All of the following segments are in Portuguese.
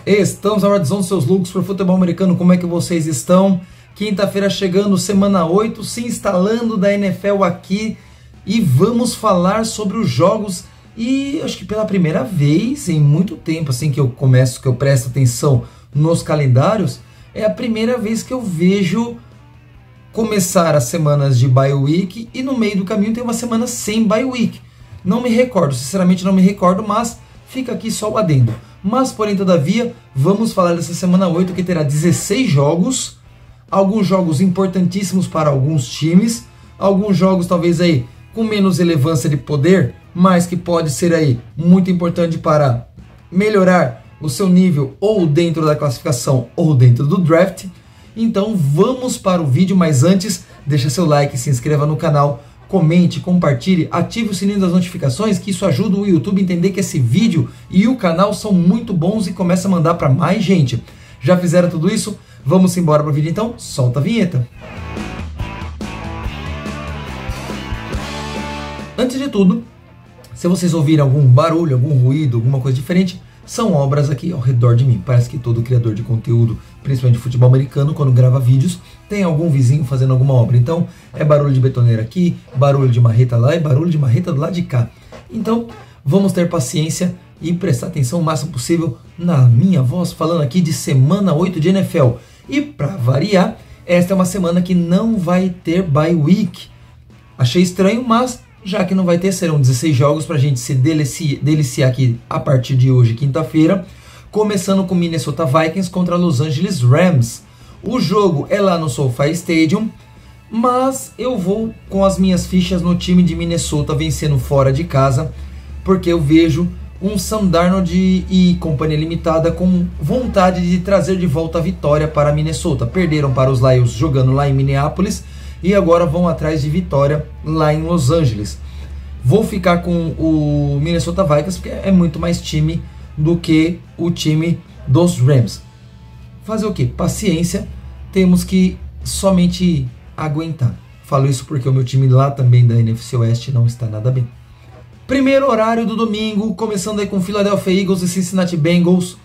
Estamos na Red Zone, seus loucos por futebol americano, como é que vocês estão? Quinta-feira chegando, semana 8, se instalando da NFL aqui e vamos falar sobre os jogos e acho que pela primeira vez em muito tempo, assim que eu presto atenção nos calendários, é a primeira vez que eu vejo começar as semanas de bye week e no meio do caminho tem uma semana sem bye week. Não me recordo, sinceramente não me recordo, mas fica aqui só o adendo. Mas, porém, todavia, vamos falar dessa semana 8 que terá 16 jogos, alguns jogos importantíssimos para alguns times, alguns jogos talvez aí com menos relevância de poder, mas que pode ser aí muito importante para melhorar o seu nível ou dentro da classificação ou dentro do draft. Então vamos para o vídeo, mas antes, deixa seu like, se inscreva no canal, comente, compartilhe, ative o sininho das notificações, que isso ajuda o YouTube a entender que esse vídeo e o canal são muito bons e começa a mandar para mais gente. Já fizeram tudo isso? Vamos embora para o vídeo então? Solta a vinheta! Antes de tudo, se vocês ouvirem algum barulho, algum ruído, alguma coisa diferente, são obras aqui ao redor de mim. Parece que todo criador de conteúdo, principalmente de futebol americano, quando grava vídeos, tem algum vizinho fazendo alguma obra. Então, é barulho de betoneira aqui, barulho de marreta lá e barulho de marreta do lado de cá. Então, vamos ter paciência e prestar atenção o máximo possível na minha voz, falando aqui de semana 8 de NFL. E, para variar, esta é uma semana que não vai ter bye week. Achei estranho, mas já que não vai ter, serão 16 jogos para a gente se deliciar aqui a partir de hoje, quinta-feira, começando com Minnesota Vikings contra Los Angeles Rams. O jogo é lá no SoFi Stadium, mas eu vou com as minhas fichas no time de Minnesota vencendo fora de casa, porque eu vejo um Sam Darnold e companhia limitada com vontade de trazer de volta a vitória para Minnesota. Perderam para os Lions jogando lá em Minneapolis e agora vão atrás de vitória lá em Los Angeles. Vou ficar com o Minnesota Vikings porque é muito mais time do que o time dos Rams. Fazer o que? Paciência, temos que somente aguentar. Falo isso porque o meu time lá também da NFC Oeste não está nada bem. Primeiro horário do domingo, começando aí com Philadelphia Eagles e Cincinnati Bengals.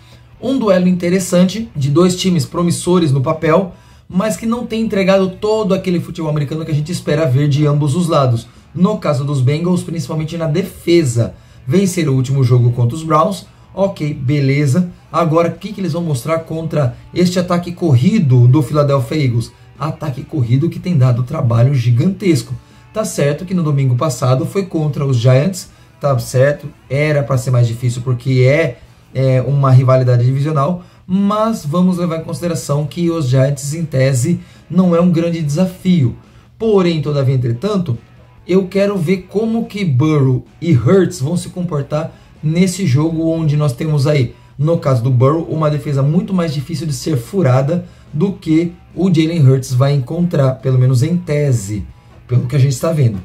Um duelo interessante de dois times promissores no papel, mas que não tem entregado todo aquele futebol americano que a gente espera ver de ambos os lados. No caso dos Bengals, principalmente na defesa. Venceram o último jogo contra os Browns, ok, beleza. Agora, o que eles vão mostrar contra este ataque corrido do Philadelphia Eagles? Ataque corrido que tem dado trabalho gigantesco. Tá certo que no domingo passado foi contra os Giants, tá certo, era para ser mais difícil porque é uma rivalidade divisional, mas vamos levar em consideração que os Giants, em tese, não é um grande desafio. Porém, todavia, entretanto, eu quero ver como que Burrow e Hurts vão se comportar nesse jogo onde nós temos aí, no caso do Burrow, uma defesa muito mais difícil de ser furada do que o Jalen Hurts vai encontrar, pelo menos em tese, pelo que a gente está vendo.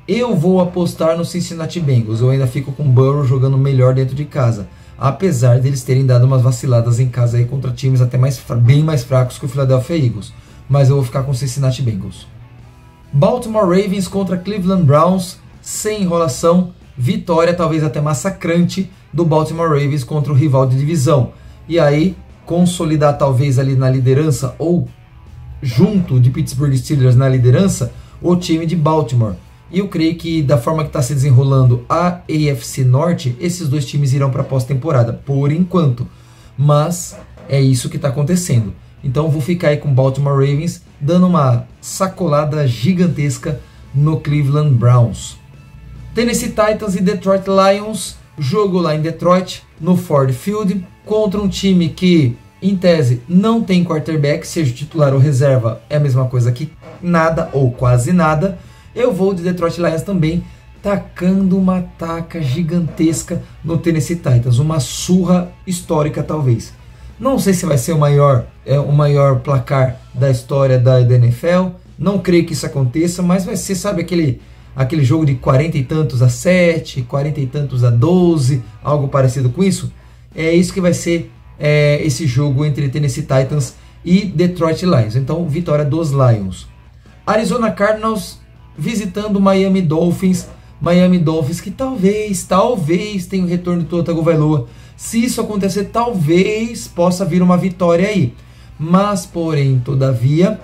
Eu vou apostar no Cincinnati Bengals, eu ainda fico com o Burrow jogando melhor dentro de casa, apesar deles terem dado umas vaciladas em casa aí contra times até bem mais fracos que o Philadelphia Eagles. Mas eu vou ficar com o Cincinnati Bengals. Baltimore Ravens contra Cleveland Browns, sem enrolação, vitória talvez até massacrante do Baltimore Ravens contra o rival de divisão. E aí, consolidar talvez ali na liderança, ou junto de Pittsburgh Steelers na liderança, o time de Baltimore. E eu creio que da forma que está se desenrolando a AFC Norte, esses dois times irão para a pós-temporada, por enquanto. Mas é isso que está acontecendo. Então vou ficar aí com Baltimore Ravens, dando uma sacolada gigantesca no Cleveland Browns. Tennessee Titans e Detroit Lions, jogo lá em Detroit, no Ford Field, contra um time que, em tese, não tem quarterback, seja titular ou reserva, é a mesma coisa que nada ou quase nada. Eu vou de Detroit Lions também, tacando uma taca gigantesca no Tennessee Titans, uma surra histórica talvez. Não sei se vai ser o maior placar da história da NFL, não creio que isso aconteça, mas vai ser, sabe, aquele jogo de 40 e tantos a 7, 40 e tantos a 12, algo parecido com isso. É isso que vai ser esse jogo entre Tennessee Titans e Detroit Lions. Então, vitória dos Lions. Arizona Cardinals visitando Miami Dolphins Miami Dolphins, que talvez tenha o retorno do Tua Tagovailoa. Se isso acontecer, talvez possa vir uma vitória aí. Mas, porém, todavia,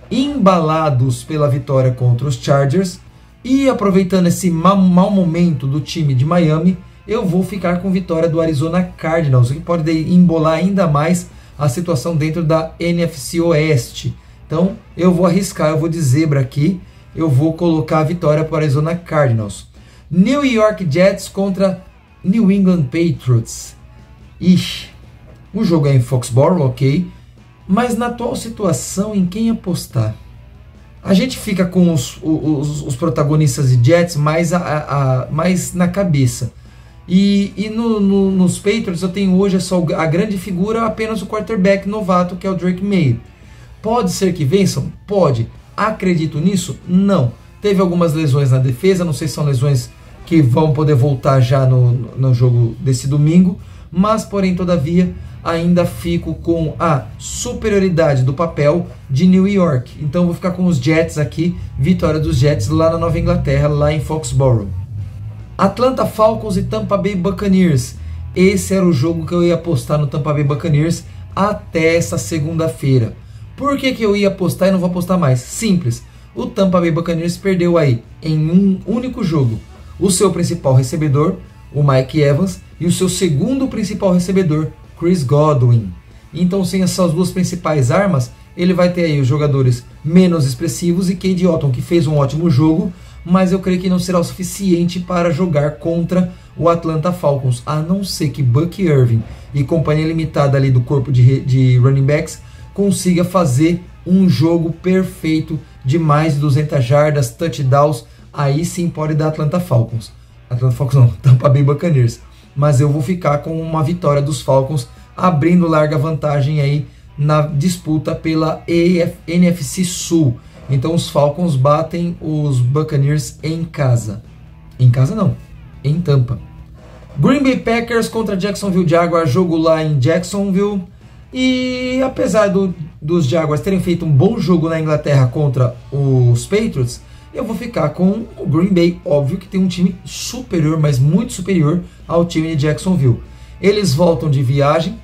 embalados pela vitória contra os Chargers e aproveitando esse mau momento do time de Miami, eu vou ficar com vitória do Arizona Cardinals, o que pode embolar ainda mais a situação dentro da NFC Oeste. Então, eu vou arriscar, eu vou de zebra aqui, eu vou colocar a vitória para o Arizona Cardinals. New York Jets contra New England Patriots. Ixi, o jogo é em Foxborough, ok, mas na atual situação, em quem apostar? A gente fica com os protagonistas de Jets mais na cabeça. E nos Patriots eu tenho hoje só a grande figura, apenas o quarterback novato, que é o Drake May. Pode ser que vençam? Pode. Acredito nisso? Não. Teve algumas lesões na defesa, não sei se são lesões que vão poder voltar já no jogo desse domingo, mas porém, todavia, ainda fico com a superioridade do papel de New York. Então vou ficar com os Jets aqui, vitória dos Jets lá na Nova Inglaterra, lá em Foxborough. Atlanta Falcons e Tampa Bay Buccaneers. Esse era o jogo que eu ia apostar no Tampa Bay Buccaneers até essa segunda-feira. Por que eu ia apostar e não vou apostar mais? Simples. O Tampa Bay Buccaneers perdeu aí, em um único jogo, o seu principal recebedor, o Mike Evans, e o seu segundo principal recebedor, Chris Godwin. Então, sem essas duas principais armas, ele vai ter aí os jogadores menos expressivos e Cade Otton, que fez um ótimo jogo, mas eu creio que não será o suficiente para jogar contra o Atlanta Falcons, a não ser que Buck Irving e companhia limitada ali do corpo de running backs consiga fazer um jogo perfeito de mais de 200 jardas, touchdowns. Aí sim pode dar Atlanta Falcons. Atlanta Falcons não, Tampa Bay Buccaneers. Mas eu vou ficar com uma vitória dos Falcons, abrindo larga vantagem aí na disputa pela NFC Sul. Então os Falcons batem os Buccaneers em casa. Em casa não, em Tampa. Green Bay Packers contra Jacksonville Jaguars, jogo lá em Jacksonville. E apesar dos Jaguars terem feito um bom jogo na Inglaterra contra os Patriots, eu vou ficar com o Green Bay, óbvio que tem um time superior, mas muito superior ao time de Jacksonville. Eles voltam de viagem,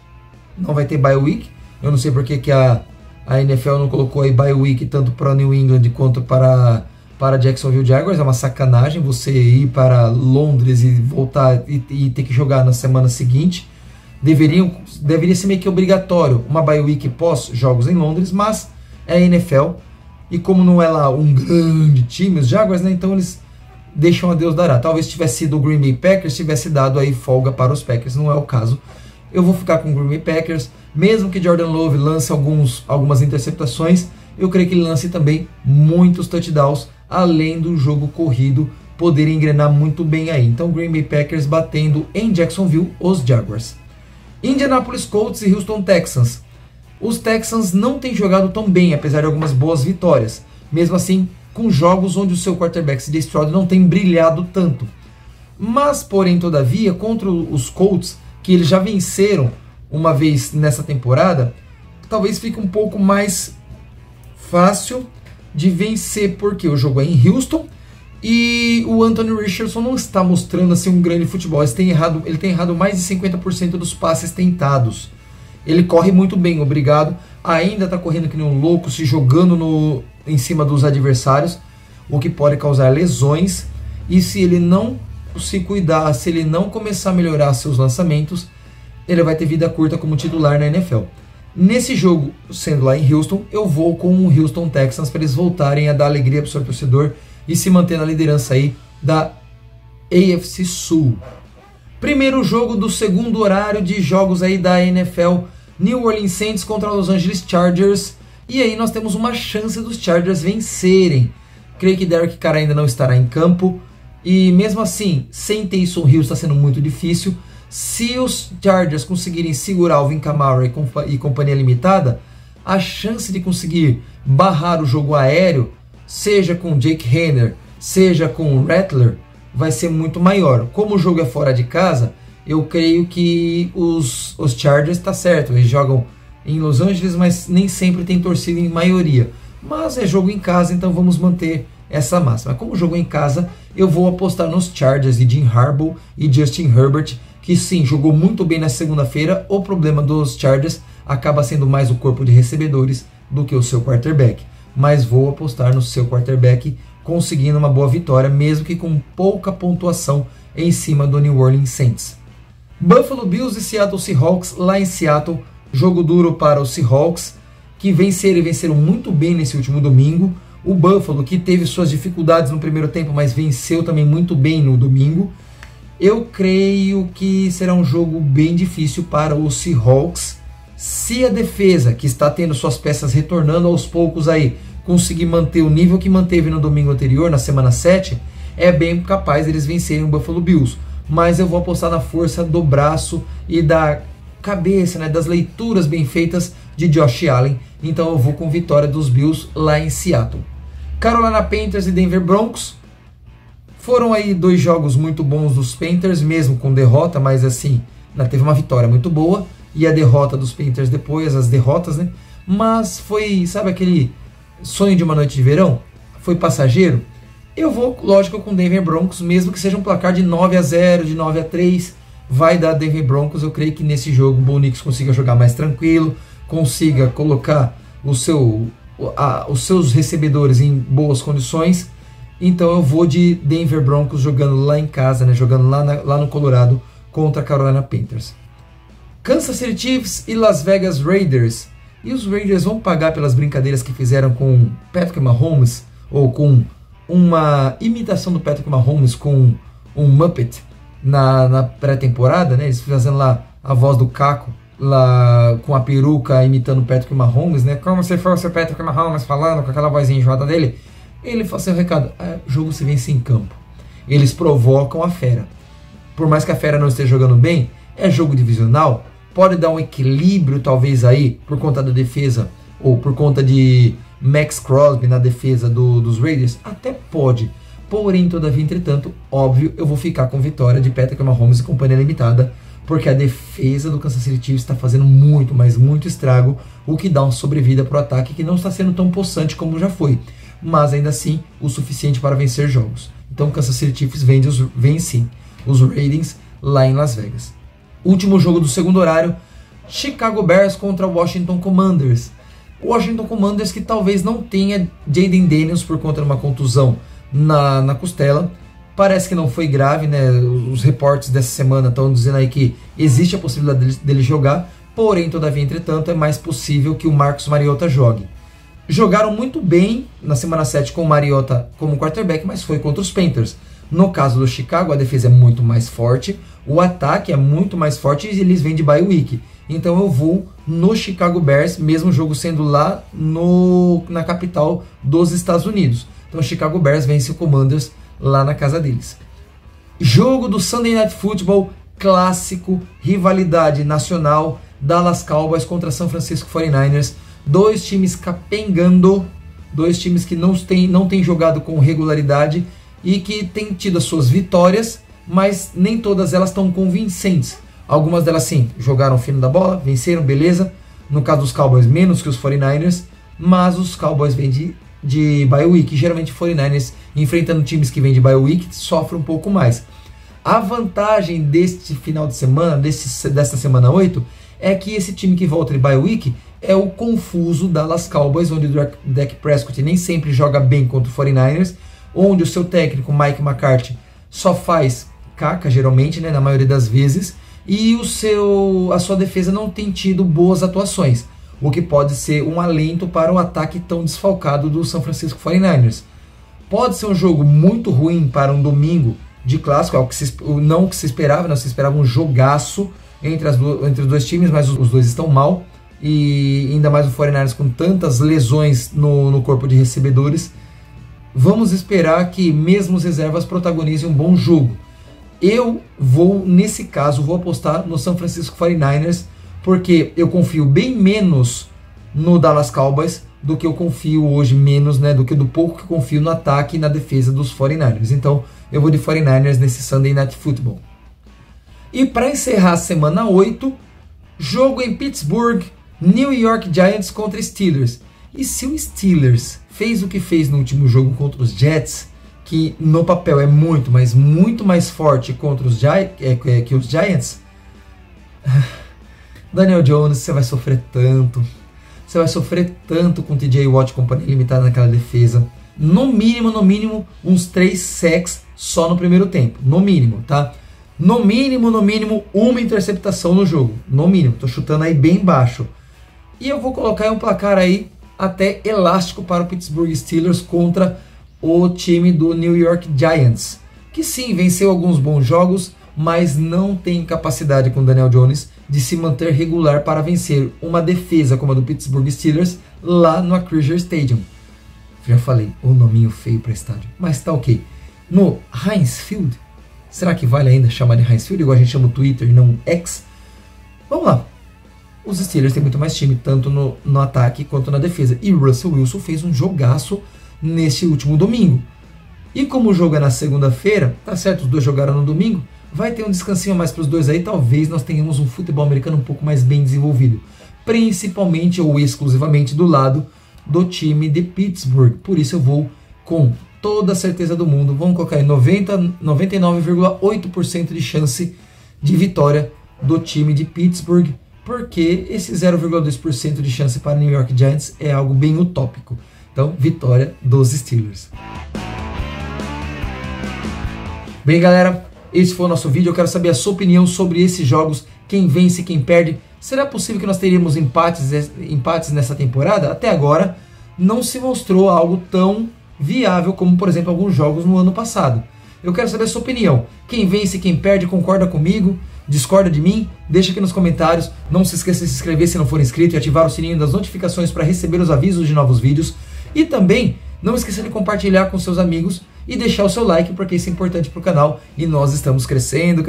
não vai ter bye week. Eu não sei porque que a NFL não colocou aí bye week tanto para New England quanto para Jacksonville Jaguars. É uma sacanagem você ir para Londres e voltar e ter que jogar na semana seguinte. Deveria ser meio que obrigatório uma bye week pós jogos em Londres, mas é a NFL. E como não é lá um grande time, os Jaguars, né, então eles deixam a Deus dará. Talvez tivesse sido o Green Bay Packers, tivesse dado aí folga para os Packers, não é o caso. Eu vou ficar com o Green Bay Packers, mesmo que Jordan Love lance algumas interceptações, eu creio que ele lance também muitos touchdowns, além do jogo corrido poder engrenar muito bem aí. Então Green Bay Packers batendo em Jacksonville os Jaguars. Indianapolis Colts e Houston Texans. Os Texans não têm jogado tão bem, apesar de algumas boas vitórias. Mesmo assim, com jogos onde o seu quarterback CJ Stroud não tem brilhado tanto. Mas, porém, todavia, contra os Colts, que eles já venceram uma vez nessa temporada, talvez fique um pouco mais fácil de vencer, porque o jogo é em Houston e o Anthony Richardson não está mostrando assim um grande futebol. Ele tem errado mais de 50% dos passes tentados. Ele corre muito bem, obrigado. Ainda está correndo que nem um louco, se jogando em cima dos adversários, o que pode causar lesões. E se ele não se cuidar, se ele não começar a melhorar seus lançamentos, ele vai ter vida curta como titular na NFL. Nesse jogo, sendo lá em Houston, eu vou com o Houston Texans para eles voltarem a dar alegria para o seu torcedor e se manter na liderança aí da AFC Sul. Primeiro jogo do segundo horário de jogos aí da NFL, New Orleans Saints contra Los Angeles Chargers. E aí nós temos uma chance dos Chargers vencerem. Creio que Derek Carr ainda não estará em campo. E mesmo assim, sem Taysom Hill está sendo muito difícil. Se os Chargers conseguirem segurar Alvin Kamara e companhia limitada, a chance de conseguir barrar o jogo aéreo, seja com Jake Haener, seja com Rattler, vai ser muito maior. Como o jogo é fora de casa, eu creio que os Chargers está certo. Eles jogam em Los Angeles, mas nem sempre tem torcida em maioria. Mas é jogo em casa, então vamos manter essa máxima. Como jogou em casa, eu vou apostar nos Chargers de Jim Harbaugh e Justin Herbert, que sim, jogou muito bem na segunda-feira. O problema dos Chargers acaba sendo mais o corpo de recebedores do que o seu quarterback. Mas vou apostar no seu quarterback conseguindo uma boa vitória, mesmo que com pouca pontuação em cima do New Orleans Saints. Buffalo Bills e Seattle Seahawks lá em Seattle. Jogo duro para os Seahawks, que venceram muito bem nesse último domingo. O Buffalo, que teve suas dificuldades no primeiro tempo, mas venceu também muito bem no domingo. Eu creio que será um jogo bem difícil para os Seahawks. Se a defesa, que está tendo suas peças retornando aos poucos aí, conseguir manter o nível que manteve no domingo anterior, na semana 7, é bem capaz eles vencerem o Buffalo Bills. Mas eu vou apostar na força do braço e da cabeça, né, das leituras bem feitas de Josh Allen. Então eu vou com vitória dos Bills lá em Seattle. Carolina Panthers e Denver Broncos. Foram aí 2 jogos muito bons dos Panthers, mesmo com derrota, mas assim, teve uma vitória muito boa. E a derrota dos Panthers depois, as derrotas, né? Mas foi, sabe aquele sonho de uma noite de verão? Foi passageiro? Eu vou, lógico, com Denver Broncos, mesmo que seja um placar de 9-0, de 9-3, vai dar Denver Broncos. Eu creio que nesse jogo o Bo Nix consiga jogar mais tranquilo, consiga colocar os seus recebedores em boas condições. Então eu vou de Denver Broncos jogando lá em casa, né, jogando lá no Colorado contra a Carolina Panthers. Kansas City Chiefs e Las Vegas Raiders. E os Raiders vão pagar pelas brincadeiras que fizeram com Patrick Mahomes, ou com uma imitação do Patrick Mahomes com um Muppet na pré-temporada, né? Eles fazendo lá a voz do Caco, lá com a peruca imitando o Patrick Mahomes, né? Como se fosse o Patrick Mahomes falando com aquela vozinha enjoada dele. Ele faz seu recado: o jogo se vence em campo. Eles provocam a fera. Por mais que a fera não esteja jogando bem, é jogo divisional, pode dar um equilíbrio talvez aí, por conta da defesa, ou por conta de Max Crosby na defesa dos Raiders, até pode. Porém, todavia, entretanto, óbvio, eu vou ficar com vitória de Patrick Mahomes e companhia limitada, porque a defesa do Kansas City Chiefs está fazendo muito, mas muito estrago, o que dá uma sobrevida para o ataque que não está sendo tão possante como já foi, mas ainda assim o suficiente para vencer jogos. Então, Kansas City Chiefs vence os Raiders lá em Las Vegas. Último jogo do segundo horário, Chicago Bears contra Washington Commanders. Washington Commanders que talvez não tenha Jayden Daniels por conta de uma contusão na costela. Parece que não foi grave, né? Os reportes dessa semana estão dizendo aí que existe a possibilidade dele jogar, porém, todavia, entretanto, é mais possível que o Marcus Mariota jogue. Jogaram muito bem na semana 7 com o Mariota como quarterback, mas foi contra os Panthers. No caso do Chicago, a defesa é muito mais forte, o ataque é muito mais forte e eles vêm de bye week. Então eu vou no Chicago Bears, mesmo o jogo sendo lá na capital dos Estados Unidos. Então o Chicago Bears vence o Commanders lá na casa deles. Jogo do Sunday Night Football, clássico, rivalidade nacional, Dallas Cowboys contra San Francisco 49ers. 2 times capengando, 2 times que não têm jogado com regularidade e que têm tido as suas vitórias, mas nem todas elas estão convincentes. Algumas delas sim, jogaram fino da bola, venceram, beleza. No caso dos Cowboys, menos que os 49ers, mas os Cowboys vêm de bye week. Geralmente 49ers, enfrentando times que vêm de bye week, sofrem um pouco mais. A vantagem deste final de semana, desta semana 8, é que esse time que volta de bye week é o confuso Dallas Cowboys, onde o Dak Prescott nem sempre joga bem contra o 49ers, onde o seu técnico Mike McCarthy só faz caca, geralmente, né, na maioria das vezes, e a sua defesa não tem tido boas atuações, o que pode ser um alento para o ataque tão desfalcado do San Francisco 49ers. Pode ser um jogo muito ruim para um domingo de clássico, não o que se esperava, não se esperava um jogaço entre os dois times, mas os dois estão mal, e ainda mais o 49ers com tantas lesões no corpo de recebedores. Vamos esperar que mesmo os reservas protagonizem um bom jogo. Eu vou, nesse caso, apostar no San Francisco 49ers, porque eu confio bem menos no Dallas Cowboys do que eu confio hoje, menos, né, do que do pouco que eu confio no ataque e na defesa dos 49ers. Então, eu vou de 49ers nesse Sunday Night Football. E para encerrar a semana 8, jogo em Pittsburgh, New York Giants contra Steelers. E se o Steelers fez o que fez no último jogo contra os Jets, que no papel é muito, mas muito mais forte contra os que os Giants, Daniel Jones, você vai sofrer tanto. Você vai sofrer tanto com TJ Watt e companhia limitada naquela defesa. No mínimo, uns 3 sacks só no primeiro tempo. No mínimo, tá? No mínimo, uma interceptação no jogo. No mínimo, tô chutando aí bem baixo. E eu vou colocar um placar aí até elástico para o Pittsburgh Steelers contra o time do New York Giants, que sim, venceu alguns bons jogos, mas não tem capacidade com Daniel Jones de se manter regular para vencer uma defesa como a do Pittsburgh Steelers lá no Acrisure Stadium. Já falei, o nominho feio para estádio, mas tá ok. No Heinz Field, será que vale ainda chamar de Heinz Field, igual a gente chama o Twitter e não X? Vamos lá. Os Steelers têm muito mais time, tanto no ataque quanto na defesa. E Russell Wilson fez um jogaço neste último domingo. E como o jogo é na segunda-feira, tá certo, os dois jogaram no domingo, vai ter um descansinho a mais para os dois aí, talvez nós tenhamos um futebol americano um pouco mais bem desenvolvido. Principalmente ou exclusivamente do lado do time de Pittsburgh. Por isso eu vou com toda a certeza do mundo, vamos colocar aí 99,8% de chance de vitória do time de Pittsburgh, porque esse 0,2% de chance para New York Giants é algo bem utópico. Então, vitória dos Steelers. Bem, galera, esse foi o nosso vídeo. Eu quero saber a sua opinião sobre esses jogos, quem vence, quem perde. Será possível que nós teríamos empates nessa temporada? Até agora, não se mostrou algo tão viável como, por exemplo, alguns jogos no ano passado. Eu quero saber a sua opinião. Quem vence, quem perde, concorda comigo? Discorda de mim? Deixa aqui nos comentários. Não se esqueça de se inscrever se não for inscrito e ativar o sininho das notificações para receber os avisos de novos vídeos. E também não esqueça de compartilhar com seus amigos e deixar o seu like, porque isso é importante para o canal e nós estamos crescendo.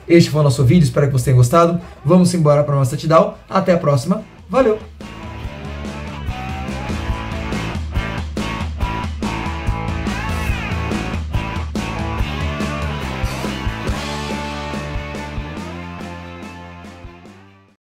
Este foi o nosso vídeo, espero que você tenha gostado. Vamos embora para o nosso touchdown. Até a próxima. Valeu!